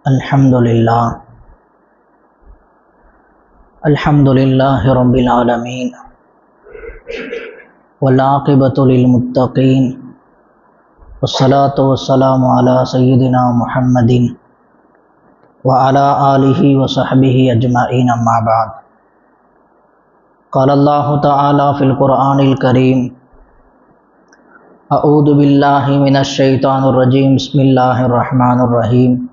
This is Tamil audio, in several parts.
Alhamdulillah, Alhamdulillahi Rabbil Alameen, wal aqibatu lil muttaqeen, wassalatu wassalamu ala Sayyidina Muhammadin wa ala alihi wa sahbihi ajma'in amma ba'd. Qala Allahu ta'ala fil Qur'anil Kareem, A'udhu billahi minash shaitanir rajim, Bismillahir Rahmanir Rahim.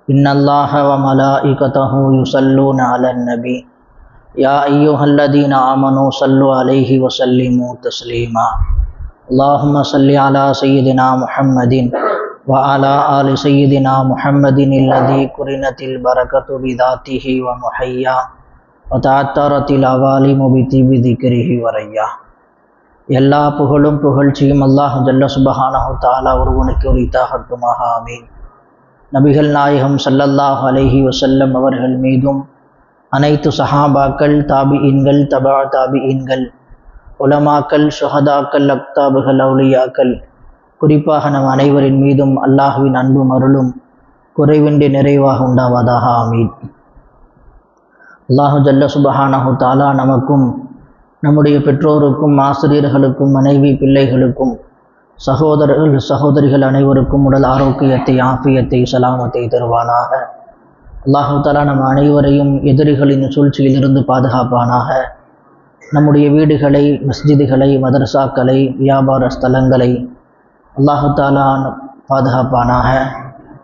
Inna Allaha wa malaikatahu yusalluna 'alan nabi ya ayyuhalladhina amanu sallu 'alaihi wa sallimu taslima. Allahumma salli 'ala sayyidina Muhammadin wa 'ala ali sayyidina Muhammadin alladhi kurinatil barakatu bidatihi wa muhayya wa ta'attaratil awalimu bi dhikrihi wa rayya. எல்லா புகழும் புகழ்ச்சியும் அல்லாஹ் ஜல்ல சுப்ஹானஹு தஆலா ஒருவனுக்கு உரித்தாகட்டுமாக. ஆமீன். நபிகள் நாயகம் ஸல்லல்லாஹு அலைஹி வஸல்லம் அவர்கள் மீதும் அனைத்து சஹாபாக்கள், தாபிஈன்கள், தபா தாபிஈன்கள், உலமாக்கள், ஷுஹதாக்கள், அக்தாபுகள், அவுலியாக்கள், குறிப்பாக நம் அனைவரின் மீதும் அல்லாஹ்வின் அன்பும் அருளும் குறைவின்றி நிறைவாக உண்டாவதாக. ஆமீன். அல்லாஹ் ஜல்ல சுப்ஹானஹு தஆலா நமக்கும் நம்முடைய பெற்றோருக்கும் ஆசிரியர்களுக்கும் மனைவி பிள்ளைகளுக்கும் சகோதரர்கள் சகோதரிகள் அனைவருக்கும் உடல் ஆரோக்கியத்தை, ஆஃபியத்தை, சலாமத்தை தருவானாக. அல்லாஹு தஆலா நம் அனைவரையும் எதிரிகளின் சூழ்ச்சியிலிருந்து பாதுகாப்பானாக. நம்முடைய வீடுகளை, மஸ்ஜிதுகளை, மதரசாக்களை, வியாபார ஸ்தலங்களை அல்லாஹு தஆலா பாதுகாப்பானாக.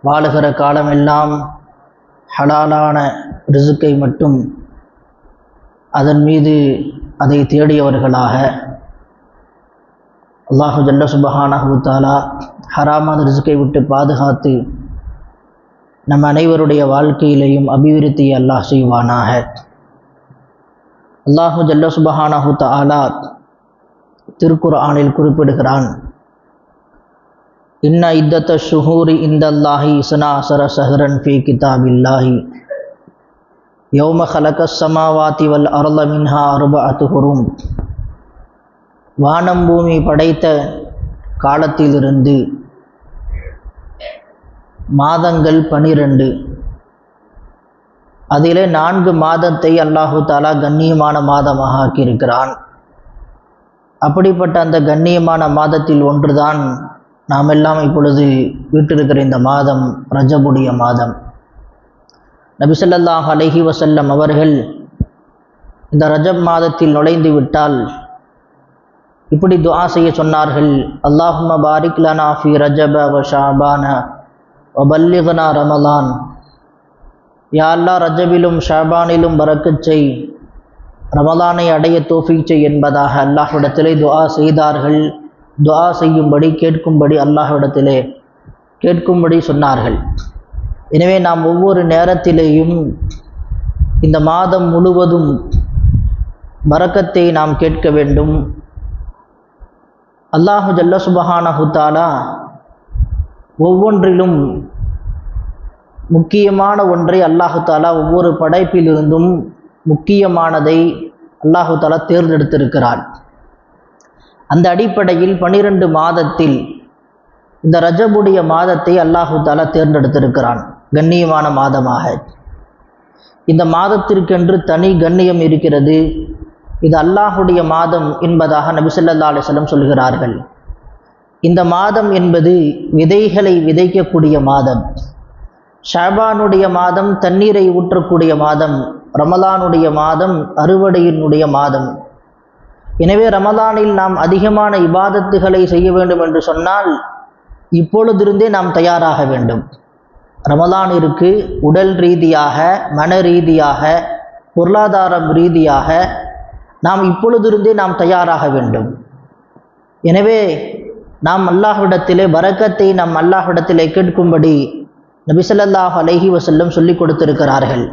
வாழுகிற காலமெல்லாம் ஹலாலான ரிசுக்கை மட்டும் அதன் மீது அதை தேடியவர்களாக, அல்லாஹு ஜல்ல சுப்ஹானஹு தஆலா ஹராமான ரிஸ்கை விட்டு பாதுகாத்து நம் அனைவருடைய வாழ்க்கையிலேயும் அபிவிருத்தியை அல்லாஹ் செய்வானாக. அல்லாஹு ஜல்ல சுப்ஹானஹு தஆலா திருக்குர்ஆனில் குறிப்பிடுகிறான், இன்ன இத்தத்த ஷுஹூரி இந்தல்லாஹி இஸ்னா அஸர ஷஹ்ரன் ஃபீ கிதாபில்லாஹி யௌம ஹலகஸ் ஸமாவாதி வல் அர்த மின்ஹா அர்பஅத்து ஹுரும். வானம் பூமி படைத்த காலத்திலிருந்து மாதங்கள் 12, அதிலே 4 மாதத்தை அல்லாஹு தஆலா கண்ணியமான மாதமாக ஆக்கியிருக்கிறான். அப்படிப்பட்ட அந்த கண்ணியமான மாதத்தில் ஒன்றுதான் நாம் எல்லாம் இப்பொழுது வீட்டிருக்கிற இந்த மாதம், ரஜபுடைய மாதம். நபி ஸல்லல்லாஹு அலைஹி வஸல்லம் அவர்கள் இந்த ரஜப் மாதத்தில் நுழைந்து விட்டால் இப்படி துஆ செய்ய சொன்னார்கள், அல்லாஹும்ம பாரிக் லனா ஃபீ ரஜப வ ஷஅபான வ பல்லிக்னா ரமலான். யா அல்லாஹ், ரஜபிலும் ஷஅபானிலும் பரக்கத் செய், ரமலானை அடைய தௌஃபீக் செய் என்பதாக அல்லாஹ்விடத்திலே துஆ செய்தார்கள். துஆ செய்யும்படி, கேட்கும்படி, அல்லாஹ்விடத்திலே கேட்கும்படி சொன்னார்கள். எனவே நாம் ஒவ்வொரு நேரத்திலேயும் இந்த மாதம் முழுவதும் பரக்கத்தை நாம் கேட்க வேண்டும். அல்லாஹு ஜல்ல சுப்ஹானஹு தஆலா ஒவ்வொன்றிலும் முக்கியமான ஒன்றை அல்லாஹு தஆலா ஒவ்வொரு படைப்பிலிருந்தும் முக்கியமானதை அல்லாஹு தஆலா தேர்ந்தெடுத்திருக்கிறார். அந்த அடிப்படையில் 12 மாதத்தில் இந்த ரஜபுடைய மாதத்தை அல்லாஹு தஆலா தேர்ந்தெடுத்திருக்கிறான் கண்ணியமான மாதமாக. இந்த மாதத்திற்கென்று தனி கண்ணியம் இருக்கிறது. இது அல்லாஹுடைய மாதம் என்பதாக நபி ஸல்லல்லாஹு அலைஹி வஸல்லம் சொல்கிறார்கள். இந்த மாதம் என்பது விதைகளை விதைக்கக்கூடிய மாதம். ஷஅபானுடைய மாதம் தண்ணீரை ஊற்றக்கூடிய மாதம். ரமலானுடைய மாதம் அறுவடையினுடைய மாதம். எனவே ரமலானில் நாம் அதிகமான இபாதத்துகளை செய்ய வேண்டும் என்று சொன்னால் இப்பொழுதிருந்தே நாம் தயாராக வேண்டும். ரமலானிற்கு உடல் ரீதியாக, மன ரீதியாக, பொருளாதாரம் ரீதியாக நாம் இப்பொழுதிருந்தே நாம் தயாராக வேண்டும். எனவே நாம் அல்லாஹ்விடத்திலே பரக்கத்தை நாம் அல்லாஹ்விடத்திலே கேட்கும்படி நபி ஸல்லல்லாஹு அலைஹி வஸல்லம் சொல்லிக் கொடுத்திருக்கிறார்கள்.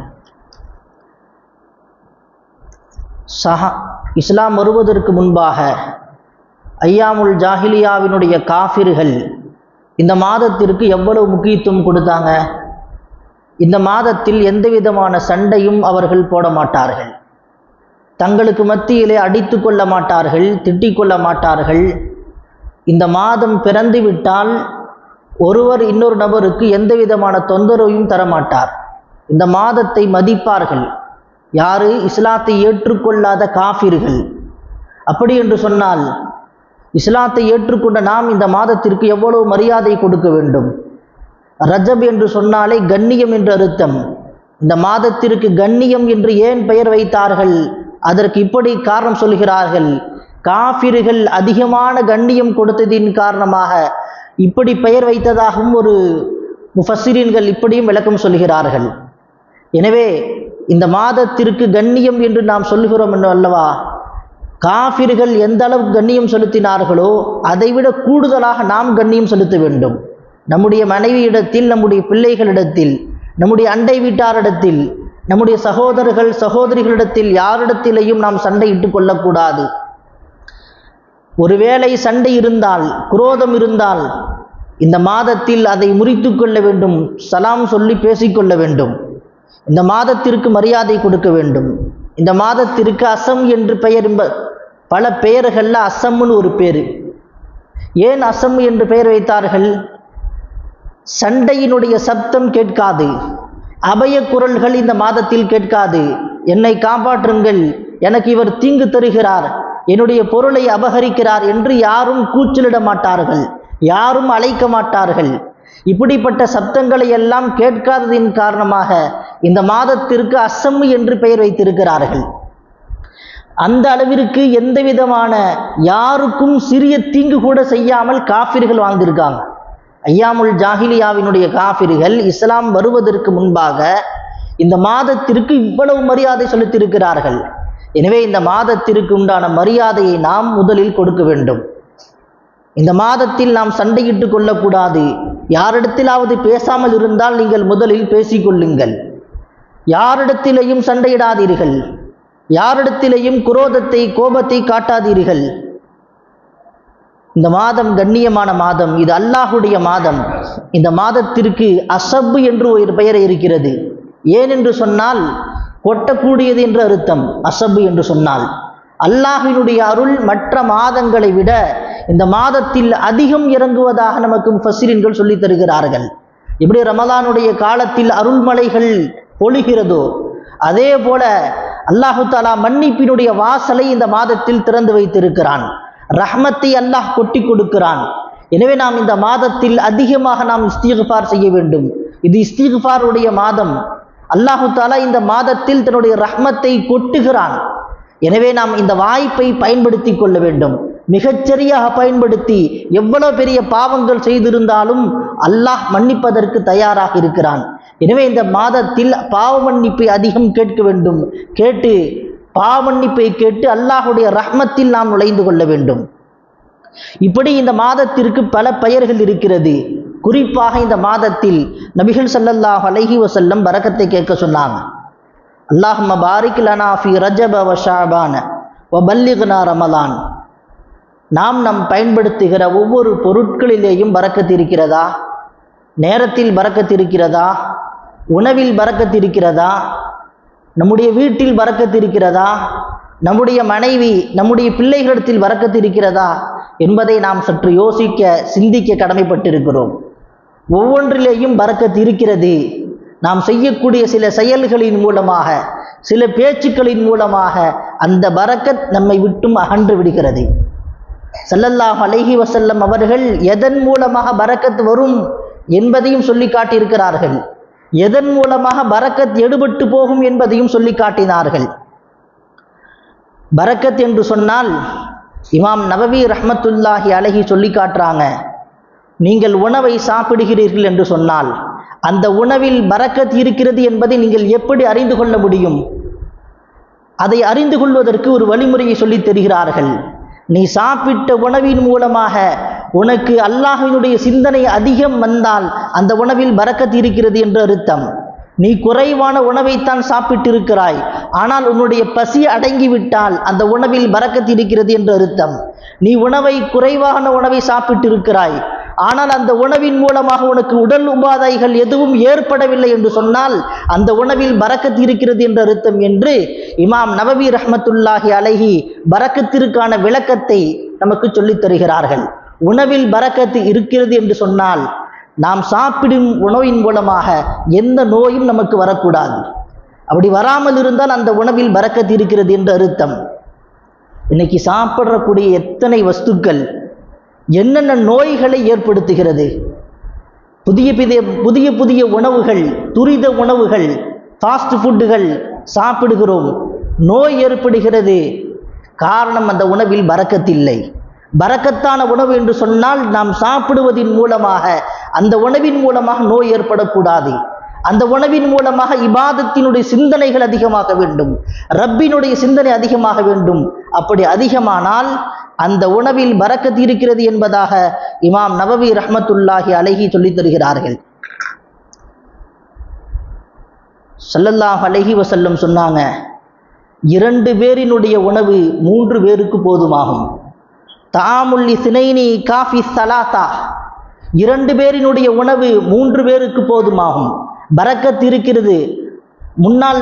இஸ்லாம் வருவதற்கு முன்பாக ஐயாமுல் ஜாஹிலியாவினுடைய காஃபிர்கள் இந்த மாதத்திற்கு எவ்வளவு முக்கியத்துவம் கொடுத்தாங்க. இந்த மாதத்தில் எந்த விதமான சண்டையும் அவர்கள் போட மாட்டார்கள். தங்களுக்கு மத்தியிலே அடித்து கொள்ள மாட்டார்கள், திட்டிக் கொள்ள மாட்டார்கள். இந்த மாதம் பிறந்து விட்டால் ஒருவர் இன்னொரு நபருக்கு எந்த விதமான தொந்தரவையும் தரமாட்டார். இந்த மாதத்தை மதிப்பார்கள். யாரு? இஸ்லாத்தை ஏற்றுக்கொள்ளாத காஃபிர்கள். அப்படி என்று சொன்னால் இஸ்லாத்தை ஏற்றுக்கொண்ட நாம் இந்த மாதத்திற்கு எவ்வளவு மரியாதை கொடுக்க வேண்டும். ரஜப் என்று சொன்னாலே கண்ணியம் என்று அர்த்தம். இந்த மாதத்திற்கு கண்ணியம் என்று ஏன் பெயர் வைத்தார்கள்? அதற்கு இப்படி காரணம் சொல்கிறார்கள். காஃபிர்கள் அதிகமான கண்ணியம் கொடுத்ததின் காரணமாக இப்படி பெயர் வைத்ததாகவும் ஒரு முஃபஸ்ஸிரீன்கள் இப்படியும் விளக்கம் சொல்கிறார்கள். எனவே இந்த மாதத்திற்கு கண்ணியம் என்று நாம் சொல்லுகிறோம் என்று அல்லவா, காஃபிர்கள் எந்த அளவு கண்ணியம் செலுத்தினார்களோ அதைவிட கூடுதலாக நாம் கண்ணியம் செலுத்த வேண்டும். நம்முடைய மனைவியிடத்தில், நம்முடைய பிள்ளைகளிடத்தில், நம்முடைய அண்டை வீட்டாரிடத்தில், நம்முடைய சகோதரர்கள் சகோதரிகளிடத்தில் யாரிடத்திலேயும் நாம் சண்டையிட்டு கொள்ளக்கூடாது. ஒருவேளை சண்டை இருந்தால், குரோதம் இருந்தால் இந்த மாதத்தில் அதை முறித்து கொள்ள வேண்டும். சலாம் சொல்லி பேசிக்கொள்ள வேண்டும். இந்த மாதத்திற்கு மரியாதை கொடுக்க வேண்டும். இந்த மாதத்திற்கு அசம் என்று பெயர், பல பெயர்கள்ல அசம்னு ஒரு பேர். ஏன் அசம் என்று பெயர் வைத்தார்கள்? சண்டையினுடைய சப்தம் கேட்காது, அபய குரல்கள் இந்த மாதத்தில் கேட்காது. என்னை காப்பாற்றுங்கள், எனக்கு இவர் தீங்கு தருகிறார், என்னுடைய பொருளை அபகரிக்கிறார் என்று யாரும் கூச்சலிட மாட்டார்கள், யாரும் அழைக்க மாட்டார்கள். இப்படிப்பட்ட சப்தங்களை எல்லாம் கேட்காததின் காரணமாக இந்த மாதத்திற்கு அசம் என்று பெயர் வைத்திருக்கிறார்கள். அந்த அளவிற்கு எந்த விதமான யாருக்கும் சிறிய தீங்கு கூட செய்யாமல் காஃபிர்கள் வாழ்ந்திருக்காங்க. ஐயாமுல் ஜாஹிலியாவினுடைய காஃபிர்கள் இஸ்லாம் வருவதற்கு முன்பாக இந்த மாதத்திற்கு இவ்வளவு மரியாதை செலுத்தியிருக்கிறார்கள். எனவே இந்த மாதத்திற்கு உண்டான மரியாதையை நாம் முதலில் கொடுக்க வேண்டும். இந்த மாதத்தில் நாம் சண்டையிட்டு கொள்ளக்கூடாது. யாரிடத்திலாவது பேசாமல் இருந்தால் நீங்கள் முதலில் பேசிக்கொள்ளுங்கள். யாரிடத்திலேயும் சண்டையிடாதீர்கள். யாரிடத்திலேயும் குரோதத்தை, கோபத்தை காட்டாதீர்கள். இந்த மாதம் கண்ணியமான மாதம், இது அல்லாஹுடைய மாதம். இந்த மாதத்திற்கு அசப் என்று ஒரு பெயர் இருக்கிறது. ஏனென்று சொன்னால் கொட்டக்கூடியது என்று அர்த்தம். அசப் என்று சொன்னால் அல்லாஹ்வினுடைய அருள் மற்ற மாதங்களை விட இந்த மாதத்தில் அதிகம் இறங்குவதாக நமக்கு முஃபஸ்ஸிரீன்கள் சொல்லித் தருகிறார்கள். இப்படி ரமலானுடைய காலத்தில் அருள்மலைகள் பொழிகிறதோ அதே போல அல்லாஹு தஆலா மன்னிப்பினுடைய வாசலை இந்த மாதத்தில் திறந்து வைத்திருக்கிறான். ரஹ்மத்தை அல்லாஹ் கொட்டி கொடுக்கிறான். எனவே நாம் இந்த மாதத்தில் அதிகமாக நாம் இஸ்திக்ஃபார் செய்ய வேண்டும். இது இஸ்திக்ஃபாருடைய மாதம். அல்லாஹு தஆலா இந்த மாதத்தில் தன்னுடைய ரஹ்மத்தை கொட்டுகிறான். எனவே நாம் இந்த வாய்ப்பை பயன்படுத்தி கொள்ள வேண்டும். மிகச்சரியாக பயன்படுத்தி எவ்வளவு பெரிய பாவங்கள் செய்திருந்தாலும் அல்லாஹ் மன்னிப்பதற்கு தயாராக இருக்கிறான். எனவே இந்த மாதத்தில் பாவ மன்னிப்பை அதிகம் கேட்க வேண்டும். கேட்டு பாவ மன்னிப்பை கேட்டு அல்லாஹுடைய ரஹ்மத்தில் நாம் நுழைந்து கொள்ள வேண்டும். இப்படி இந்த மாதத்திற்கு பல பெயர்கள் இருக்கிறது. குறிப்பாக இந்த மாதத்தில் நபிகள் ஸல்லல்லாஹு அலைஹி வஸல்லம் பரக்கத்தை கேட்க சொன்னாங்க. அல்லாஹும்ம பாரிக் லனா ஃபி ரஜப வ ஷஅபான வ பல்லிக்னா ரமலான். நாம் பயன்படுத்துகிற ஒவ்வொரு பொருட்களிலேயும் பரக்கத்து இருக்கிறதா? நேரத்தில் பரக்கத்து இருக்கிறதா? உணவில் பரக்கத்து இருக்கிறதா? நம்முடைய வீட்டில் பரக்கத்து இருக்கிறதா? நம்முடைய மனைவி, நம்முடைய பிள்ளைகளிடத்தில் பரக்கத்து இருக்கிறதா என்பதை நாம் சற்று யோசிக்க, சிந்திக்க கடமைப்பட்டிருக்கிறோம். ஒவ்வொன்றிலேயும் பரக்கத்து இருக்கிறது. நாம் செய்யக்கூடிய சில செயல்களின் மூலமாக, சில பேச்சுக்களின் மூலமாக அந்த பரக்கத் நம்மை விட்டும் அகன்று விடுகிறது. ஸல்லல்லாஹு அலைஹி வஸல்லம் அவர்கள் எதன் மூலமாக பரக்கத் வரும் என்பதையும் சொல்லி காட்டியிருக்கிறார்கள். எதன் மூலமாக பரக்கத் எடுபட்டு போகும் என்பதையும் சொல்லி காட்டினார்கள். பரக்கத் என்று சொன்னால் இமாம் நவவி ரஹ்மத்துல்லாஹி அலைஹி சொல்லி காட்டுறாங்க, நீங்கள் உணவை சாப்பிடுகிறீர்கள் என்று சொன்னால் அந்த உணவில் பரக்கத் இருக்கிறது என்பதை நீங்கள் எப்படி அறிந்து கொள்ள முடியும்? அதை அறிந்து கொள்வதற்கு ஒரு வழிமுறையை சொல்லித் தருகிறார்கள். நீ சாப்பிட்ட உணவின் மூலமாக உனக்கு அல்லாஹ்வினுடைய சிந்தனை அதிகம் வந்தால் அந்த உணவில் பரக்கத் இருக்கிறது என்று அர்த்தம். நீ குறைவான உணவைத்தான் சாப்பிட்டிருக்கிறாய், ஆனால் உன்னுடைய பசி அடங்கிவிட்டால் அந்த உணவில் பரக்கத் இருக்கிறது என்று அர்த்தம். நீ குறைவான உணவை சாப்பிட்டிருக்கிறாய், ஆனால் அந்த உணவின் மூலமாக உனக்கு உடல் உபாதைகள் எதுவும் ஏற்படவில்லை என்று சொன்னால் அந்த உணவில் பரக்கத் இருக்கிறது என்று அர்த்தம் என்று இமாம் நவவி ரஹ்மத்துல்லாஹி அலைஹி பரக்கத்திற்கான விளக்கத்தை நமக்கு சொல்லித் தருகிறார்கள். உணவில் பரக்கத்து இருக்கிறது என்று சொன்னால் நாம் சாப்பிடும் உணவின் மூலமாக எந்த நோயும் நமக்கு வரக்கூடாது. அப்படி வராமல் இருந்தால் அந்த உணவில் பரக்கத் இருக்கிறது என்று அர்த்தம். இன்னைக்கு சாப்பிடக்கூடிய எத்தனை வஸ்துக்கள் என்னென்ன நோய்களை ஏற்படுத்துகிறது. புதிய புதிய உணவுகள், துரித உணவுகள், ஃபாஸ்ட் ஃபுட்டுகள் சாப்பிடுகிறோம், நோய் ஏற்படுகிறது. காரணம், அந்த உணவில் பரக்கத்தில்லை. பரக்கத்தான உணவு என்று சொன்னால் நாம் சாப்பிடுவதின் மூலமாக, அந்த உணவின் மூலமாக நோய் ஏற்படக்கூடாது. அந்த உணவின் மூலமாக இபாதத்தினுடைய சிந்தனைகள் அதிகமாக வேண்டும், ரப்பினுடைய சிந்தனை அதிகமாக வேண்டும். அப்படி அதிகமானால் அந்த உணவில் பரக்கத் இருக்கிறது என்பதாக இமாம் நவவி ரஹ்மத்துல்லாஹி அலைஹி சொல்லித் தருகிறார்கள். ஸல்லல்லாஹு அலைஹி வஸல்லம் சொன்னாங்க, 2 பேரினுடைய உணவு 3 பேருக்கு போதுமாகும். தாமுல் இஸ்னைனி காஃபி ஸலாத்தா, 2 பேரினுடைய உணவு 3 பேருக்கு போதுமாகும். பரக்கத் இருக்கிறது. முன்னால்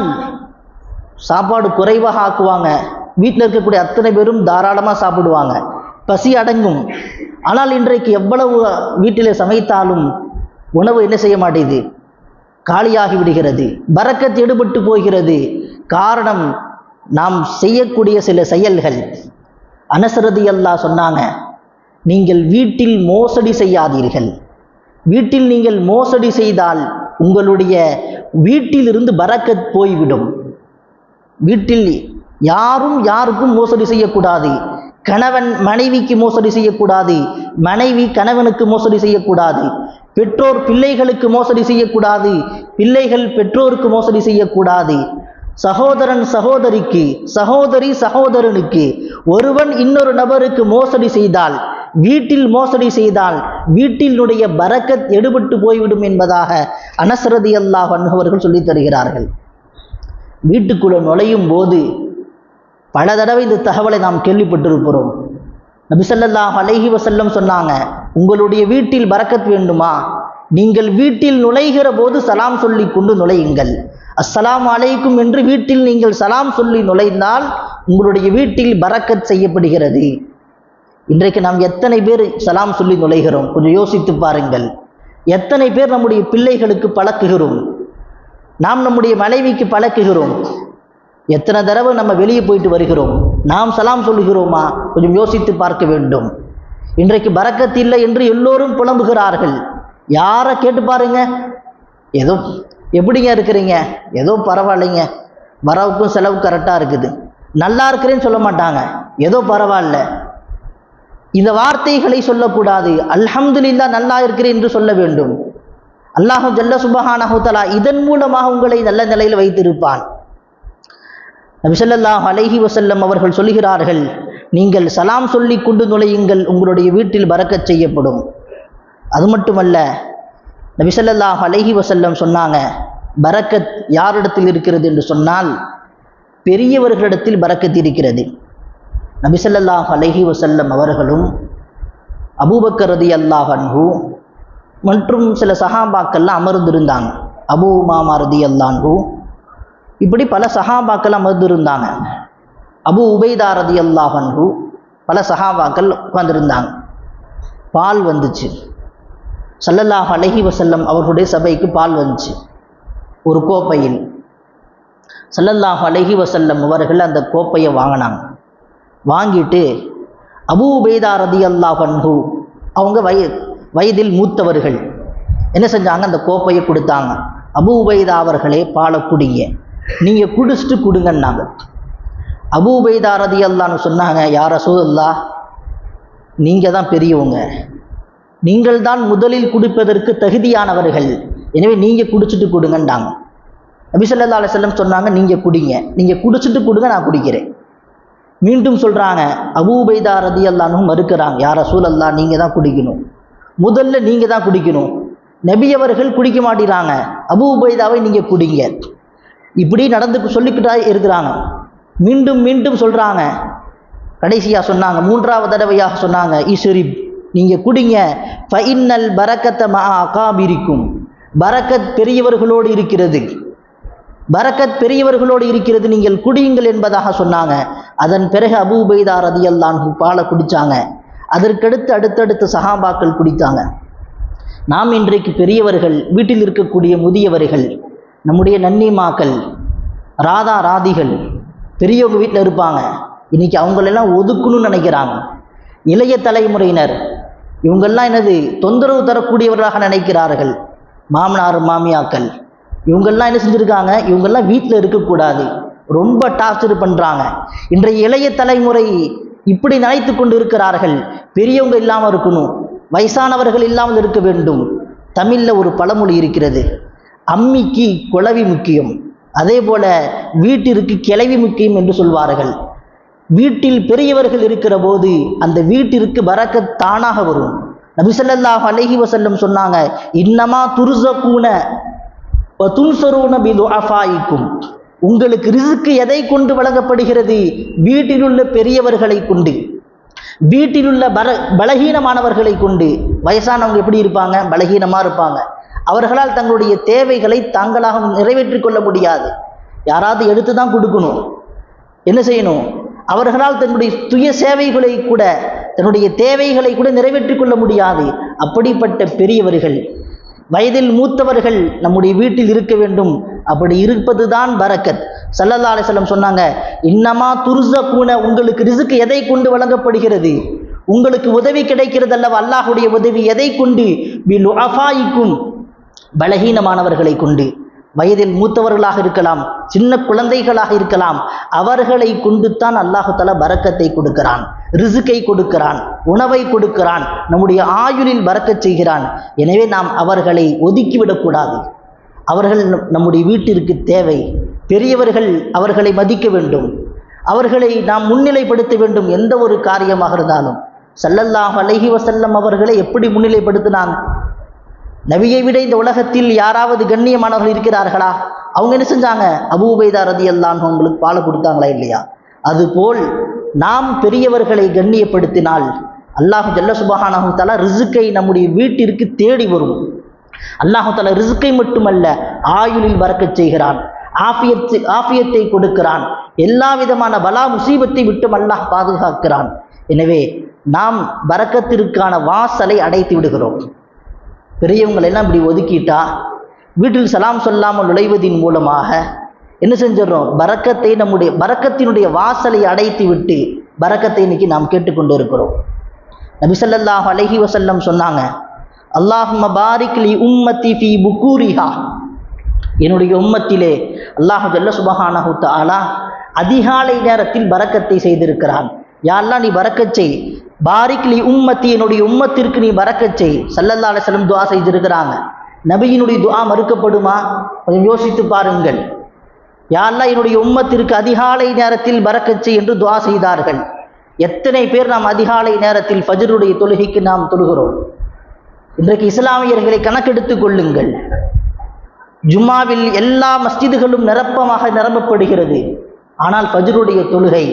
சாப்பாடு குறைவாக ஆக்குவாங்க, வீட்டில் இருக்கக்கூடிய அத்தனை பேரும் தாராளமாக சாப்பிடுவாங்க, பசி அடங்கும். ஆனால் இன்றைக்கு எவ்வளவு வீட்டிலே சமைத்தாலும் உணவு என்ன செய்ய மாட்டேது, காலியாகி விடுகிறது, பரக்கத் எடுபட்டு போகிறது. காரணம், நாம் செய்யக்கூடிய சில செயல்கள். அனஸ் ரலியல்லாஹு சொன்னாங்க, நீங்கள் வீட்டில் மோசடி செய்யாதீர்கள். வீட்டில் நீங்கள் மோசடி செய்தால் உங்களுடைய வீட்டிலிருந்து பரக்கத் போய்விடும். வீட்டில் யாருக்கும் மோசடி செய்யக்கூடாது. கணவன் மனைவிக்கு மோசடி செய்யக்கூடாது, மனைவி கணவனுக்கு மோசடி செய்யக்கூடாது, பெற்றோர் பிள்ளைகளுக்கு மோசடி செய்யக்கூடாது, பிள்ளைகள் பெற்றோருக்கு மோசடி செய்யக்கூடாது, சகோதரன் சகோதரிக்கு, சகோதரி சகோதரனுக்கு, ஒருவன் இன்னொரு நபருக்கு மோசடி செய்தால், வீட்டில் மோசடி செய்தால் வீட்டினுடைய பரக்கத் எடுபட்டு போய்விடும் என்பதாக அனஸ் ரலியல்லாஹு அன்ஹு அவர்கள் சொல்லித் தருகிறார்கள். வீட்டுக்குள்ள நுழையும் போது பல தடவை இந்த தகவலை நாம் கேள்விப்பட்டிருக்கிறோம். நபி ஸல்லல்லாஹு அலைஹி வஸல்லம் சொன்னாங்க, உங்களுடைய வீட்டில் பரக்கத் வேண்டுமா, நீங்கள் வீட்டில் நுழைகிற போது சலாம் சொல்லி கொண்டு நுழையுங்கள். அஸ்ஸலாமு அலைக்கும் என்று வீட்டில் நீங்கள் சலாம் சொல்லி நுழைந்தால் உங்களுடைய வீட்டில் பரக்கத் செய்யப்படுகிறது. இன்றைக்கு நாம் எத்தனை பேர் சலாம் சொல்லி நுழைகிறோம்? கொஞ்சம் யோசித்து பாருங்கள். எத்தனை பேர் நம்முடைய பிள்ளைகளுக்கு பழக்குகிறோம், நாம் நம்முடைய மனைவிக்கு பழக்குகிறோம். எத்தனை தடவை நம்ம வெளியே போயிட்டு வருகிறோம், நாம் சலாம் சொல்லுகிறோமா? கொஞ்சம் யோசித்து பார்க்க வேண்டும். இன்றைக்கு பரக்கத் இல்லை என்று எல்லோரும் புலம்புகிறார்கள். யாரை கேட்டு பாருங்க, ஏதோ எப்படிங்க இருக்கிறீங்க, ஏதோ பரவாயில்லைங்க, வரவுக்கும் செலவு கரெக்டாக இருக்குது, நல்லா இருக்கிறேன்னு சொல்ல மாட்டாங்க, ஏதோ பரவாயில்ல. இந்த வார்த்தைகளை சொல்லக்கூடாது. அல்ஹம்துலில்லாஹ் நல்லா இருக்கிறேன் என்று சொல்ல வேண்டும். அல்லாஹ் ஜல்ல சுப்ஹானஹு தஆலா இதன் மூலமாக உங்களை நல்ல நிலையில் வைத்திருப்பான். நபி ஸல்லல்லாஹு அலைஹி வஸல்லம் அவர்கள் சொல்கிறார்கள், நீங்கள் சலாம் சொல்லி கொண்டு நுழையுங்கள், உங்களுடைய வீட்டில் பரக்கத் செய்யப்படும். அது மட்டுமல்ல, நபி ஸல்லல்லாஹு அலைஹி வஸல்லம் சொன்னாங்க, பரக்கத் யாரிடத்தில் இருக்கிறது என்று சொன்னால் பெரியவர்களிடத்தில் பரக்கத் இருக்கிறது. நபி ஸல்லல்லாஹு அலைஹி வஸல்லம் அவர்களும் அபூபக்கர் ரலியல்லாஹு அன்ஹு மற்றும் சில சஹாபாக்கள்லாம் அமர்ந்திருந்தாங்க. அபூ உமாமா ரலியல்லாஹு அன்ஹு, இப்படி பல சஹாபாக்கள் அமர்ந்திருந்தாங்க. அபூ உபைதா ரலியல்லாஹு அன்ஹு, பல சஹாபாக்கள் உட்கார்ந்திருந்தாங்க. பால் வந்துச்சு. ஸல்லல்லாஹு அலைஹி வஸல்லம் அவர்களுடைய சபைக்கு பால் வந்துச்சு ஒரு கோப்பையில். ஸல்லல்லாஹு அலைஹி வஸல்லம் அவர்கள் அந்த கோப்பையை வாங்கினாங்க. வாங்கிட்டு அபூ உபைதா ரலியல்லாஹு அன்ஹு, அவங்க வயதில் மூத்தவர்கள், என்ன செஞ்சாங்க, அந்த கோப்பையை கொடுத்தாங்க. அபூ உபைதா அவர்களே, பாலை குடிங்க, நீங்கள் குடிச்சிட்டு கொடுங்கன்னாங்க. அபூ உபைதா ரலியல்லாஹு அன்ஹு சொன்னாங்க, யா ரசூலல்லாஹ், நீங்கள் தான் பெரியவங்க, நீங்கள் தான் முதலில் குடிப்பதற்கு தகுதியானவர்கள், எனவே நீங்கள் குடிச்சிட்டு கொடுங்கன்னாங்க. நபி ஸல்லல்லாஹு அலைஹி வஸல்லம் சொன்னாங்க, நீங்கள் குடிங்க, நீங்கள் குடிச்சிட்டு கொடுங்க, நான் குடிக்கிறேன். மீண்டும் சொல்கிறாங்க. அபூ உபைதா ரலியல்லாஹு அன்ஹு மறுக்கிறாங்க, யா ரசூலல்லாஹ், நீங்கள் தான் குடிக்கணும், முதல்ல நீங்கள் தான் குடிக்கணும். நபி அவர்கள் குடிக்க மாட்டேறாங்க, அபூ உபைதாவை நீங்கள் குடிங்க. இப்படி நடந்து சொல்லிக்கிட்டா இருக்கிறாங்க. மீண்டும் மீண்டும் சொல்கிறாங்க. கடைசியாக சொன்னாங்க, 3வது தடவையாக சொன்னாங்க, இஸ்ரிப், நீங்கள் குடிங்க, ஃபஇன்னல் பரக்கத்த மஅ அகாபிரிக்கும், பரக்கத் பெரியவர்களோடு இருக்கிறது, பரக்கத் பெரியவர்களோடு இருக்கிறது, நீங்கள் குடியுங்கள் என்பதாக சொன்னாங்க. அதன் பிறகு அபூ உபைதா ரலியல்லாஹு அன்ஹு பாலை குடித்தாங்க. அதற்கடுத்து அடுத்தடுத்த சஹாபாக்கள் குடித்தாங்க. நாம் இன்றைக்கு பெரியவர்கள், வீட்டில் இருக்கக்கூடிய முதியவர்கள், நம்முடைய நன்னிமாக்கள், ராதா ராதிகள் பெரியவங்க வீட்டில் இருப்பாங்க. இன்னைக்கு அவங்களெல்லாம் ஒதுக்கணும்னு நினைக்கிறாங்க. இளைய தலைமுறையினர் இவங்கெல்லாம் என்னது தொந்தரவு தரக்கூடியவர்களாக நினைக்கிறார்கள். மாமனார் மாமியாக்கள் இவங்கெல்லாம் என்ன செஞ்சுருக்காங்க, இவங்கெல்லாம் வீட்டில் இருக்கக்கூடாது, ரொம்ப டார்ச்சர் பண்ணுறாங்க. இன்றைய இளைய தலைமுறை இப்படி நினைத்து கொண்டு இருக்கிறார்கள். பெரியவங்க இல்லாமல் இருக்கணும், வயசானவர்கள் இல்லாமல் இருக்க வேண்டும். தமிழில் ஒரு பழமொழி இருக்கிறது, அம்மிக்கு குளவி முக்கியம், அதே போல வீட்டிற்கு கிளவி முக்கியம் என்று சொல்வார்கள். வீட்டில் பெரியவர்கள் இருக்கிற போது அந்த வீட்டிற்கு பரக்கத் தானாக வரும். நபி ஸல்லல்லாஹு அலைஹி வஸல்லம் சொன்னாங்க, இன்னமா துர்ஸகூன வ துன்ஸரூன பிதுஅஃபாயிக்கும். உங்களுக்கு ரிஸ்க் எதை கொண்டு வழங்கப்படுகிறது? வீட்டிலுள்ள பெரியவர்களை கொண்டு, வீட்டிலுள்ள பலகீனமானவர்களை கொண்டு. வயசானவங்க எப்படி இருப்பாங்க? பலகீனமாக இருப்பாங்க. அவர்களால் தங்களுடைய தேவைகளை தாங்களாக நிறைவேற்றிக் கொள்ள முடியாது, யாராவது எடுத்து தான் கொடுக்கணும். என்ன செய்யணும்? அவர்களால் தன்னுடைய சுய சேவைகளை கூட, தன்னுடைய தேவைகளை கூட நிறைவேற்றிக் கொள்ள முடியாது. அப்படிப்பட்ட பெரியவர்கள், வயதில் மூத்தவர்கள் நம்முடைய வீட்டில் இருக்க வேண்டும். அப்படி இருப்பது தான் பரக்கத். ஸல்லல்லாஹு அலைஹி வஸல்லம் சொன்னாங்க, இன்னமா துர்ஸகூன, உங்களுக்கு ரிஸ்க் எதை கொண்டு வழங்கப்படுகிறது? உங்களுக்கு உதவி கிடைக்கிறது அல்லவா, அல்லாஹ்வுடைய உதவி எதை கொண்டு? பிலுஅஃபாயிக்கும், பலகீனமானவர்களை கொண்டு. வயதில் மூத்தவர்களாக இருக்கலாம், சின்ன குழந்தைகளாக இருக்கலாம், அவர்களை கொண்டு தான் அல்லாஹ் தஆலா பரக்கத்தை கொடுக்கிறான், ரிஸ்கை கொடுக்கிறான், உணவை கொடுக்கிறான், நம்முடைய ஆயுளில் பரக்கத் செய்கிறான். எனவே நாம் அவர்களை ஒதுக்கிவிடக்கூடாது. அவர்கள் நம்முடைய வீட்டிற்கு தேவை. பெரியவர்கள், அவர்களை மதிக்க வேண்டும், அவர்களை நாம் முன்னிலைப்படுத்த வேண்டும். எந்த ஒரு காரியமாக இருந்தாலும் ஸல்லல்லாஹு அலைஹி வஸல்லம் அவர்களை எப்படி முன்னிலைப்படுத்தினாங்க? நபியை விட இந்த உலகத்தில் யாராவது கண்ணியமானவர்கள் இருக்கிறார்களா? அவங்க என்ன செஞ்சாங்க? அபூ உபைதா ரலியல்லாஹு அன்ஹு அவங்களுக்கு பால் கொடுத்தாங்களா இல்லையா? அதுபோல் நாம் பெரியவர்களை கண்ணியப்படுத்தினால் அல்லாஹ் ஜல்ல சுப்ஹானஹு தஆலா ரிஸ்கை நம்முடைய வீட்டிற்கு தேடி வரும். அல்லாஹ் தஆலா ரிஸ்கை மட்டுமல்ல, ஆயுளில் பரக்கத் செய்கிறான், ஆஃபியத்தை கொடுக்கிறான், எல்லா விதமான பலா முசீபத்தை விட்டும் அல்லாஹ் பாதுகாக்கிறான். எனவே நாம் பரக்கத்திற்கான வாசலை அடைத்து விடுகிறோம். பெரியவங்களெல்லாம் இப்படி ஒதுக்கிட்டா வீட்டில் சலாம் சொல்லாமல் நுழைவதின் மூலமாக என்ன செஞ்சிடறோம்? பரக்கத்தை, நம்முடைய பரக்கத்தினுடைய வாசலை அடைத்து விட்டு பரக்கத்தை இன்னைக்கு நாம் கேட்டுக்கொண்டு இருக்கிறோம். நபி ஸல்லல்லாஹு அலைஹி வஸல்லம் சொன்னாங்க, அல்லாஹும்ம பாரிக் லி உம்மத்தி ஃபீ புகூரிஹா, என்னுடைய உம்மத்திலே அல்லாஹ் ஜல்ல சுப்ஹானஹு தஆலா அதிகாலை நேரத்தில் பரக்கத்தை செய்திருக்கிறான். யா அல்லாஹ் நீ பரக்கத் செய். பாரிக் லி உம்மத்தி, என்னுடைய உம்மத்திற்கு நீ பரக்கத் செய். ஸல்லல்லாஹு அலைஹி வஸல்லம் துஆ செய்திருக்கிறாங்க. நபியினுடைய துஆ மறுக்கப்படுமா? கொஞ்சம் யோசித்து பாருங்கள். யா அல்லாஹ் என்னுடைய உம்மத்திற்கு அதிகாலை நேரத்தில் பரக்கத் செய் என்று துஆ செய்தார்கள். எத்தனை பேர் நாம் அதிகாலை நேரத்தில் ஃபஜ்ருடைய தொழுகைக்கு நாம் தொழுகிறோம்? இன்றைக்கு இஸ்லாமியர்களை கணக்கெடுத்துக் கொள்ளுங்கள். ஜும்மாவில் எல்லா மஸ்ஜிதுகளும் நிரம்பப்படுகிறது. ஆனால் ஃபஜ்ருடைய தொழுகை,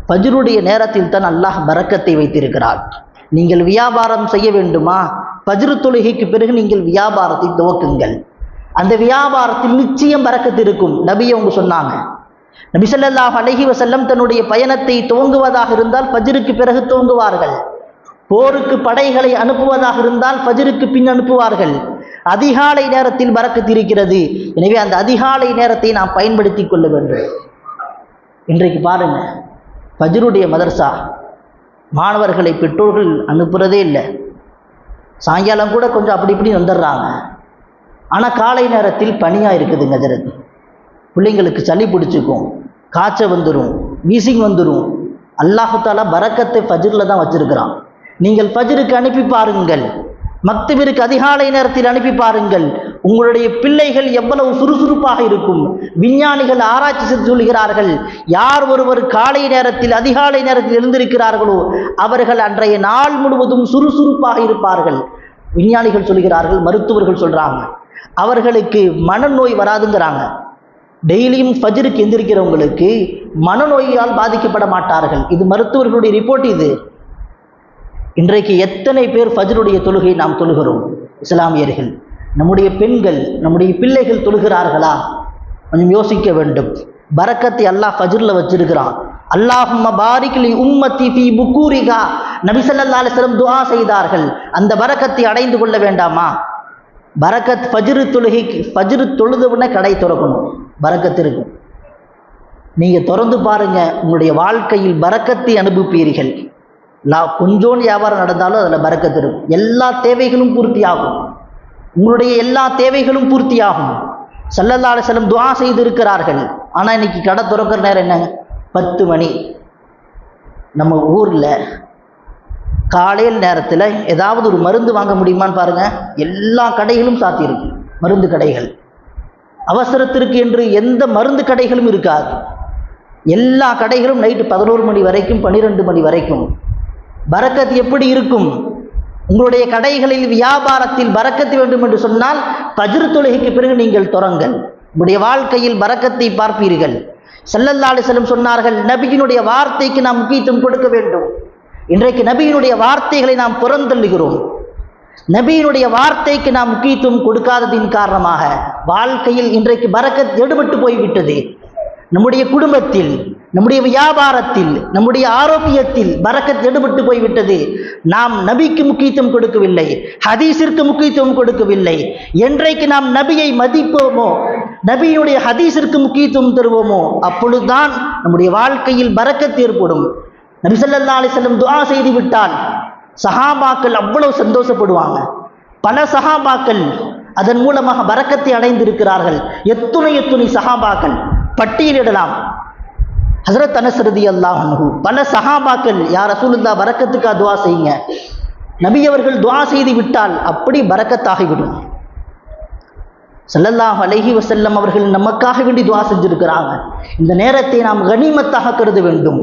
ஃபஜ்ருடைய நேரத்தில் தான் அல்லாஹ் பரக்கத்தை வைத்திருக்கிறார். நீங்கள் வியாபாரம் செய்ய வேண்டுமா? ஃபஜ்ரு தொழுகைக்கு பிறகு நீங்கள் வியாபாரத்தை துவக்குங்கள். அந்த வியாபாரத்தில் நிச்சயம் பரக்கத்து இருக்கும். நபி அவங்க சொன்னாங்க. நபி ஸல்லல்லாஹு அலைஹி வஸல்லம் தன்னுடைய பயணத்தை துவங்குவதாக இருந்தால் ஃபஜ்ருக்கு பிறகு துவங்குவார்கள். போருக்கு படைகளை அனுப்புவதாக இருந்தால் ஃபஜ்ருக்கு பின் அனுப்புவார்கள். அதிகாலை நேரத்தில் பரக்கத்து இருக்கிறது. எனவே அந்த அதிகாலை நேரத்தை நாம் பயன்படுத்தி கொள்ள வேண்டும். இன்றைக்கு பாருங்க, ஃபஜ்ருடைய மதர்சா மாணவர்களை பெற்றோர்கள் அனுப்புறதே இல்லை. சாயங்காலம் கூட கொஞ்சம் அப்படி இப்படி வந்துடுறாங்க. ஆனால் காலை நேரத்தில் பனியாக இருக்குதுங்க. ஹஜரத், பிள்ளைங்களுக்கு சளி பிடிச்சிக்கும், காய்ச்சல் வந்துடும், வீசிங் வந்துடும். அல்லாஹு தஆலா பரக்கத்தை ஃபஜ்ரில் தான் வச்சிருக்கிறான். நீங்கள் ஃபஜ்ருக்கு அனுப்பி பாருங்கள், மக்தபிற்கு அதிகாலை நேரத்தில் அனுப்பி பாருங்கள். உங்களுடைய பிள்ளைகள் எவ்வளவு சுறுசுறுப்பாக இருக்கும். விஞ்ஞானிகள் ஆராய்ச்சி செய்து சொல்கிறார்கள், யார் ஒருவர் காலை நேரத்தில் அதிகாலை நேரத்தில் எழுந்திருக்கிறார்களோ அவர்கள் அன்றைய நாள் முழுவதும் சுறுசுறுப்பாக இருப்பார்கள். விஞ்ஞானிகள் சொல்கிறார்கள், மருத்துவர்கள் சொல்றாங்க, அவர்களுக்கு மனநோய் வராதுங்கிறாங்க. டெய்லியும் ஃபஜ்ருக்கு எந்திரிக்கிறவங்களுக்கு மனநோயால் பாதிக்கப்பட மாட்டார்கள். இது மருத்துவர்களுடைய ரிப்போர்ட். இது இன்றைக்கு எத்தனை பேர் ஃபஜ்ருடைய தொழுகை நாம் தொழுகிறோம்? இஸ்லாமியர்கள், நம்முடைய பெண்கள், நம்முடைய பிள்ளைகள் தொழுகிறார்களா? கொஞ்சம் யோசிக்க வேண்டும். பரக்கத்தை அல்லாஹ் ஃபஜ்ரில் வச்சிருக்கிறான். அல்லாஹும்ம பாரிக் லி உம்மத்தி ஃபீ புக்கூரிஹா, நபி ஸல்லல்லாஹு அலைஹி வஸல்லம் துஆ செய்தார்கள். அந்த பரக்கத்தை அடைந்து கொள்ள வேண்டாமா? பரக்கத் ஃபஜ்ரு தொழுதுவுடனே கடை திறக்கணும், பரக்கத் இருக்கும். நீங்க திறந்து பாருங்க, உங்களுடைய வாழ்க்கையில் பரக்கத்தை அனுபவிப்பீர்கள். கொஞ்சோண்டு வியாபாரம் நடந்தாலும் அதில் பரக்கத் இருக்கும். எல்லா தேவைகளும் பூர்த்தியாகும், உங்களுடைய எல்லா தேவைகளும் பூர்த்தியாகும். ஸல்லல்லாஹு அலைஹி வஸல்லம் துஆ செய்து இருக்கிறார்கள். ஆனால் இன்னைக்கு கடை திறக்கிற நேரம் என்னங்க? 10 மணி. நம்ம ஊரில் காலையில் நேரத்தில் ஏதாவது ஒரு மருந்து வாங்க முடியுமான்னு பாருங்க, எல்லா கடைகளும் சாத்தியிருக்கு. மருந்து கடைகள், அவசரத்திற்கு என்று எந்த மருந்து கடைகளும் இருக்காது. எல்லா கடைகளும் நைட்டு 11 மணி வரைக்கும், 12 மணி வரைக்கும். பரக்கத் எப்படி இருக்கும்? உங்களுடைய கடைகளில் வியாபாரத்தில் பரக்கத்து வேண்டும் என்று சொன்னால் ஃபஜ்ர் தொழுகைக்கு பிறகு நீங்கள் தொடங்கள், உங்களுடைய வாழ்க்கையில் பரக்கத்தை பார்ப்பீர்கள். ஸல்லல்லாஹு அலைஹி வஸல்லம் சொன்னார்கள், நபியினுடைய வார்த்தைக்கு நாம் முக்கியத்துவம் கொடுக்க வேண்டும். இன்றைக்கு நபியினுடைய வார்த்தைகளை நாம் புறந்தள்ளுகிறோம். நபியினுடைய வார்த்தைக்கு நாம் முக்கியத்துவம் கொடுக்காததின் காரணமாக வாழ்க்கையில் இன்றைக்கு பரக்கத் எடுபட்டு போய்விட்டது. நம்முடைய குடும்பத்தில், நம்முடைய வியாபாரத்தில், நம்முடைய ஆரோக்கியத்தில் பரக்கத் எடுபட்டு போய்விட்டது. நாம் நபிக்கு முக்கியத்துவம் கொடுக்கவில்லை, ஹதீஸிற்கு முக்கியத்துவம் கொடுக்கவில்லை. என்றைக்கு நாம் நபியை மதிப்போமோ, நபியுடைய ஹதீஸிற்கு முக்கியத்துவம் தருவோமோ, அப்பொழுதுதான் நம்முடைய வாழ்க்கையில் பரக்கத் ஏற்படும். நபி ஸல்லல்லாஹு அலைஹி வஸல்லம் துஆ செய்து விட்டால் சஹாபாக்கள் அவ்வளவு சந்தோஷப்படுவாங்க. பல சஹாபாக்கள் அதன் மூலமாக பரக்கத்தை அடைந்திருக்கிறார்கள். எத்துணை சஹாபாக்கள் பட்டியலிடலாம். ஹஸரத் அனஸ் ரலியல்லாஹு அன்ஹு, பல சஹாபாக்கள், யா ரசூலுல்லாஹ் பரக்கத்துக்கா துஆ செய்யுங்க. நபி அவர்கள் துஆ செய்து விட்டால் அப்படி பரக்கத்தாகிவிடும். ஸல்லல்லாஹு அலைஹி வஸல்லம் அவர்கள் நமக்காக வேண்டி துஆ செஞ்சிருக்கிறாங்க. இந்த நேரத்தை நாம் கனிமத்தாக கருத வேண்டும்.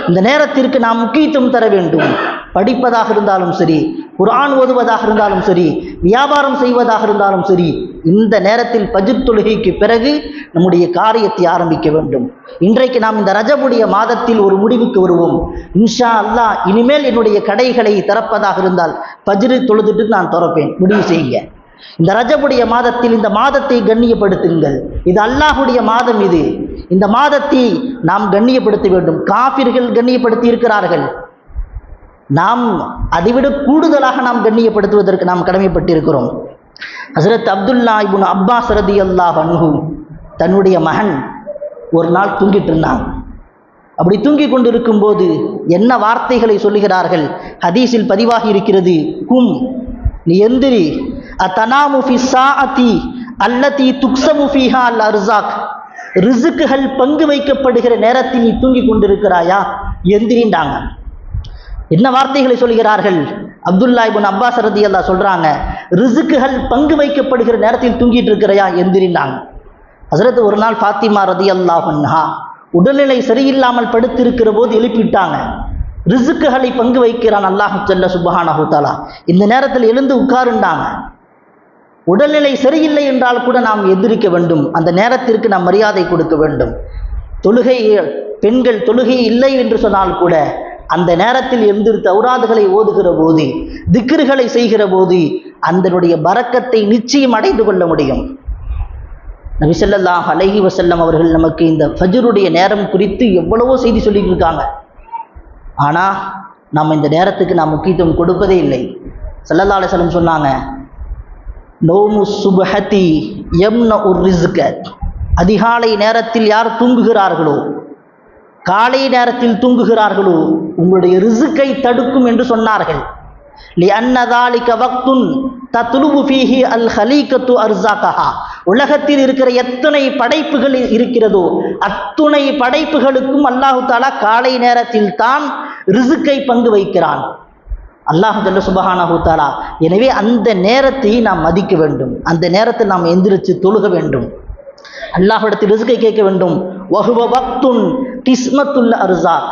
இந்த நேரத்திற்கு நாம் முக்கியத்துவம் தர வேண்டும். படிப்பதாக இருந்தாலும் சரி, குர்ஆன் ஓதுவதாக இருந்தாலும் சரி, வியாபாரம் செய்வதாக இருந்தாலும் சரி, இந்த நேரத்தில் ஃபஜ்ர் தொழுகைக்கு பிறகு நம்முடைய காரியத்தை ஆரம்பிக்க வேண்டும். இன்றைக்கு நாம் இந்த ரஜபுடைய மாதத்தில் ஒரு முடிவுக்கு வருவோம். இன்ஷா அல்லாஹ் இனிமேல் என்னுடைய கடைகளை திறப்பதாக இருந்தால் ஃபஜ்ர் தொழுதுட்டு நான் திறப்பேன், முடிவு செய்யுங்க. இந்த ரஜபுடைய மாதத்தில் இந்த மாதத்தை கண்ணியப்படுத்துங்கள். இது அல்லாஹுடைய மாதம். இந்த மாதத்தை நாம் கண்ணியப்படுத்த வேண்டும். காஃபிர்கள் கண்ணியப்படுத்தி இருக்கிறார்கள், நாம் அதைவிட கூடுதலாக நாம் கண்ணியப்படுத்துவதற்கு நாம் கடமைப்பட்டிருக்கிறோம். ஹஸரத் அப்துல்லா இப்னு அப்பாஸ் ரலியல்லாஹு அன்ஹு தன்னுடைய மகன் ஒரு நாள் தூங்கிட்டு இருந்தாங்க. அப்படி தூங்கி கொண்டு இருக்கும்போது என்ன வார்த்தைகளை சொல்லுகிறார்கள்? ஹதீஸில் பதிவாகி இருக்கிறது, கும், நீ எந்திரி, அத்தனாமு ஃபி ஸாஅத்தி அல்லதி துக்ஸமு ஃபீஹா அல் அர்ஸாக், ரிஸ்குகள் பங்கு வைக்கப்படுகிற நேரத்தில் நீ தூங்கி கொண்டிருக்கிறாயா, எந்திரிண்டாங்க. என்ன வார்த்தைகளை சொல்கிறார்கள்? அப்துல்லா இப்னு அப்பாஸ் ரலியல்லாஹு சொல்றாங்க, ரிஸ்குகள் பங்கு வைக்கப்படுகிற நேரத்தில் தூங்கிட்டு இருக்கிறையா, எந்திரிண்டாங்க. ஹஸரத் ஒரு நாள் ஃபாத்திமா ரலியல்லாஹு அன்ஹா உடல்நிலை சரியில்லாமல் படுத்திருக்கிற போது எழுப்பிட்டாங்க. ரிஸ்குகளை பங்கு வைக்கிறான் அல்லாஹ் ஜல்ல சுப்ஹானஹு தஆலா, இந்த நேரத்தில் எழுந்து உட்காருண்டாங்க. உடல்நிலை சரியில்லை என்றால் கூட நாம் எந்திரிக்க வேண்டும். அந்த நேரத்திற்கு நாம் மரியாதை கொடுக்க வேண்டும். தொழுகை, பெண்கள் தொழுகை இல்லை என்று சொன்னால் கூட அந்த நேரத்தில் எந்திரித்து ஔராதுகளை ஓதுகிற போது, திக்ருகளை செய்கிற போது அதனுடைய பரக்கத்தை நிச்சயம் அடைந்து கொள்ள முடியும். நபி ஸல்லல்லாஹு அலைஹி வஸல்லம் அவர்கள் நமக்கு இந்த ஃபஜ்ருடைய நேரம் குறித்து எவ்வளவோ செய்தி சொல்லிட்டு இருக்காங்க. ஆனால் நாம் இந்த நேரத்துக்கு நாம் முக்கியத்துவம் கொடுப்பதே இல்லை. ஸல்லல்லாஹு அலைஹி வஸல்லம் சொன்னாங்க, நௌமு சுப்ஹதி யம்னஉ ரிஸ்க, அதிகாலை நேரத்தில் யார் தூங்குகிறார்களோ, காலை நேரத்தில் தூங்குகிறார்களோ உங்களுடைய ரிஸ்கை தடுக்கும் என்று சொன்னார்கள். லிஅன்ன ذلك وقت تطلب فيه الخليقة أرزاقها, உலகத்தில் இருக்கிற எத்தனை படைப்புகள் இருக்கிறதோ அத்துணை படைப்புகளுக்கும் அல்லாஹு தஆலா காலை நேரத்தில் தான் ரிஸ்கை பங்கு வைக்கிறான், அல்லாஹ் ஜல்ல சுப்ஹானஹு தஆலா. எனவே அந்த நேரத்தை நாம் மதிக்க வேண்டும். அந்த நேரத்தில் நாம் எந்திரிச்சு தொழுக வேண்டும். அல்லாஹ்விடத்தில் ரிஸ்கை கேட்க வேண்டும். வஹுவ வக்துன் கிஸ்மத்துல் அர்ஸாக்,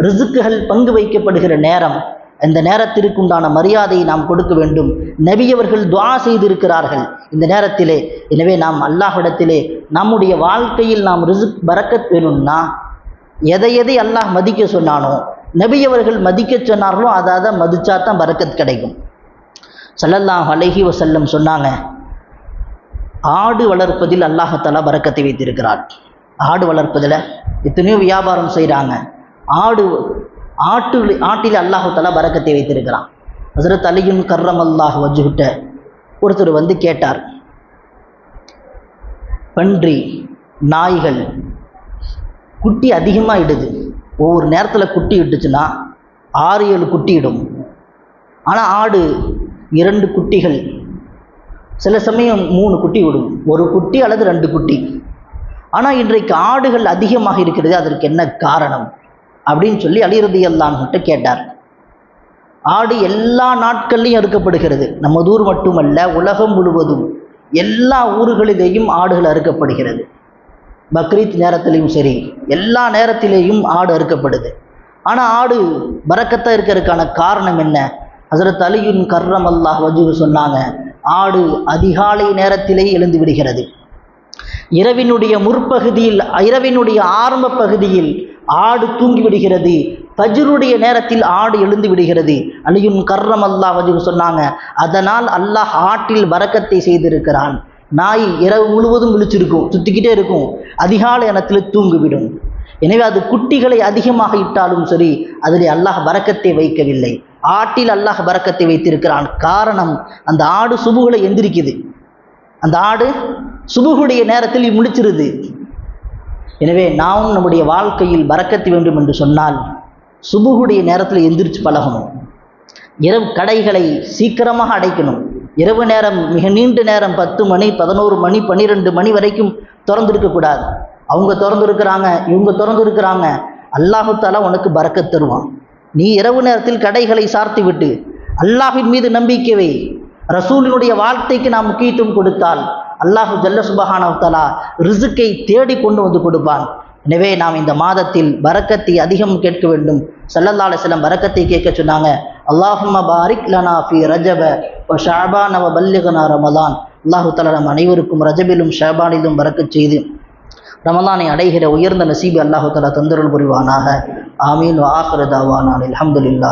ரிஸ்குகள் பங்கு வைக்கப்படுகிற நேரம். இந்த நேரத்திற்கு உண்டான மரியாதையை நாம் கொடுக்க வேண்டும். நபி அவர்கள் துஆ செய்திருக்கிறார்கள் இந்த நேரத்திலே. எனவே நாம் அல்லாஹ்விடத்திலே நம்முடைய வாழ்க்கையில் நாம் ரிஸ்க் பரக்கத் வேணும்னா எதை அல்லாஹ் மதிக்க சொன்னானோ, நபி அவர்கள் மதிக்க சொன்னார்களோ அதை மதிச்சா தான் பரக்கத் கிடைக்கும். ஸல்லல்லாஹு அலைஹி வஸல்லம் சொன்னாங்க, ஆடு வளர்ப்பதில் அல்லாஹ் தஆலா பரக்கத்தை வைத்திருக்கிறார். ஆடு வளர்ப்பதில் எத்தனையோ வியாபாரம் செய்கிறாங்க. ஆட்டில் அல்லாஹு தஆலா பரக்கத்தை வைத்திருக்கிறான். ஹஸரத் அலியுன் கர்ரமல்லாஹு வஜ்ஹுட்ட ஒருத்தர் வந்து கேட்டார், பன்றி நாய்கள் குட்டி அதிகமாக இடுது, ஒவ்வொரு நேரத்தில் குட்டி இட்டுச்சுன்னா 6-7 குட்டி இடும். ஆனால் ஆடு 2 குட்டிகள், சில சமயம் 3 குட்டி விடும், ஒரு குட்டி அல்லது 2 குட்டி. ஆனால் இன்றைக்கு ஆடுகள் அதிகமாக இருக்கிறது, அதற்கு என்ன காரணம் அப்படின்னு சொல்லி அலி ரலியல்லாஹு அன்ஹு கேட்டார். ஆடு எல்லா நாட்கள்லையும் அறுக்கப்படுகிறது. நம்ம ஊர் மட்டுமல்ல, உலகம் முழுவதும் எல்லா ஊர்களிலேயும் ஆடுகள் அறுக்கப்படுகிறது. பக்ரீத் நேரத்திலையும் சரி, எல்லா நேரத்திலேயும் ஆடு அறுக்கப்படுது. ஆனால் ஆடு பரக்கத்தாக இருக்கிறதுக்கான காரணம் என்ன? ஹஸரத் அலியுன் கர்ரமல்லாஹு வஜ்ஹு சொன்னாங்க, ஆடு அதிகாலை நேரத்திலேயே எழுந்து விடுகிறது. இரவினுடைய முற்பகுதியில், இரவினுடைய ஆரம்ப பகுதியில் ஆடு தூங்கி விடுகிறது. ஃபஜ்ருடைய நேரத்தில் ஆடு எழுந்து விடுகிறது. அலியுன் கர்ரமல்லாஹு வஜ்ஹு சொன்னாங்க, அதனால் அல்லாஹ் ஆட்டில் பரக்கத்தை செய்திருக்கிறான். நாய் இரவு முழுவதும் விழிச்சிருக்கும், சுற்றிக்கிட்டே இருக்கும், அதிகாலை நேரத்தில் தூங்கிவிடும். எனவே அது குட்டிகளை அதிகமாக இட்டாலும் சரி, அதில் அல்லாஹ் பரக்கத்தை வைக்கவில்லை. ஆட்டில் அல்லாஹ் பரக்கத்தை வைத்திருக்கிறான். காரணம், அந்த ஆடு சுபுகளை எந்திரிக்குது, அந்த ஆடு சுபுகுடைய நேரத்தில் முழிச்சிருது. எனவே நாமும் நம்முடைய வாழ்க்கையில் பரக்கத்து வேண்டும் என்று சொன்னால் சுபுகுடைய நேரத்தில் எந்திரிச்சு பழகணும். இரவு கடைகளை சீக்கிரமாக அடைக்கணும். இரவு நேரம் மிக நீண்ட நேரம் 10 மணி 11 மணி 12 மணி வரைக்கும் திறந்துருக்கக்கூடாது. அவங்க திறந்துருக்கிறாங்க, இவங்க திறந்துருக்கிறாங்க, அல்லாஹு தஆலா உனக்கு பரக்கத் தருவான். நீ இரவு நேரத்தில் கடைகளை சார்த்தி விட்டு அல்லாஹ்வின் மீது நம்பிக்கை வை. ரசூலினுடைய வார்த்தைக்கு நாம் முக்கியத்துவம் கொடுத்தால் அல்லாஹு ஜல்ல சுப்ஹானஹு வ தஆலா ரிஸ்கை தேடி கொண்டு வந்து கொடுப்பான். எனவே நாம் இந்த மாதத்தில் பரக்கத்தை அதிகம் கேட்க வேண்டும். ஸல்லல்லாஹு அலைஹி வஸல்லம் பரக்கத்தை கேட்க சொன்னாங்க. அல்லாஹும்ம பாரிக் லனா ஃபீ ரஜப வ ஷஅபான வ பல்லிக்னா ரமலான். அல்லாஹு தஆலா நம் அனைவருக்கும் ரஜபிலும் ஷஅபானிலும் பரக்கத் செய்து ரமலானை அடைகிற உயர்ந்த நசீபை அல்லாஹு தஆலா தந்தருள் புரிவானாக. ஆமீன். வ ஆகிரு தஅவானா அல்ஹம்துலில்லாஹ்.